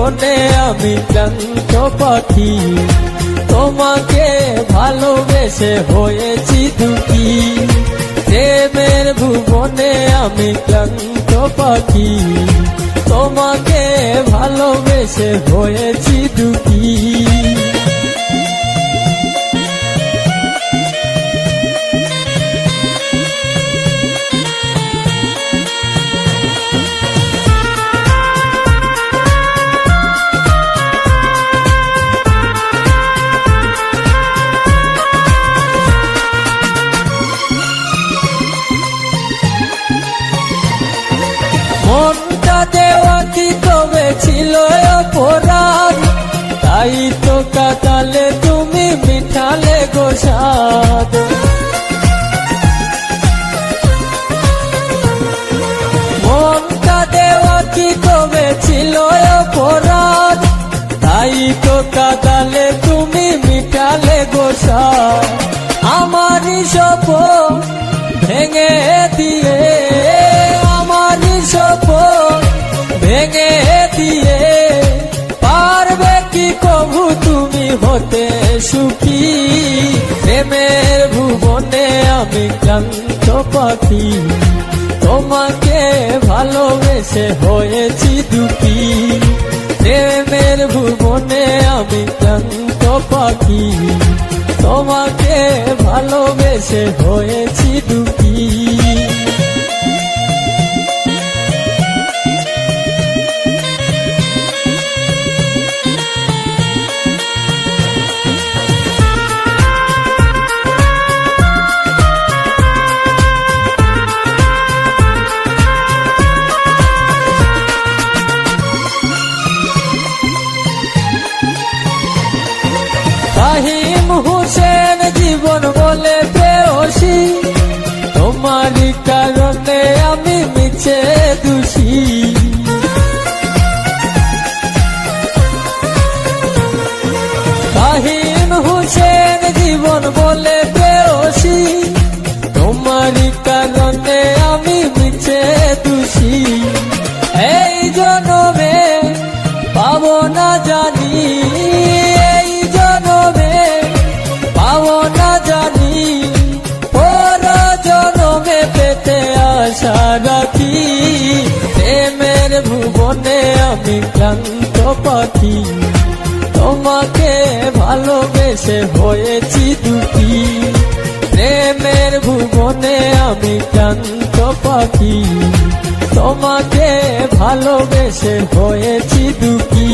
ভুবনে আমি ক্লান্ত পাখি, তোমাকে ভালোবেসে হয়েছি দুঃখী। প্রেমের ভুবনে আমি ক্লান্ত পাখি, তোমাকে ভালোবেসে হয়েছি দুঃখী। মনটা দেওয়া কি তবে ছিল অপরাধ, তাই তো কাটালে তুমি মিঠালে গো স্বাদ। মনটা দেওয়া কি তবে ছিল অপরাধ, তাই তো কাটালে তুমি মিঠালে গো স্বাদ। আমারই স্বপ্ন ভেঙে দিয়ে, ভেঙে দিয়ে পারবে কি কভু তুমি হতে সুখী। প্রেমের ভুবনে আমি ক্লান্ত পাখি, তোমাকে ভালোবেসে হয়েছি দুঃখী। প্রেমের ভুবনে আমি ক্লান্ত পাখি, তোমাকে ভালোবেসে হয়েছি দুঃখী। ফাহিম হোসেন জীবন বলে প্রেয়সী, তোমারই কারণে আমি মিছে দোষী। ফাহিম হোসেন জীবন বলে প্রেয়সী, তোমারই কারণে আমি মিছে দোষী। এই জনমে পাবো না জানি, এই জনমে পাবো না জানি, পর জনমে পেতে আশা রাখি। প্রেমের ভুবনে আমি ক্লান্ত পাখি, তোমাকে ভালোবেসে হয়েছি দুঃখী। প্রেমের ভুবনে আমি ক্লান্ত পাখি, তোমাকে ভালোবেসে হয়েছি দুঃখী।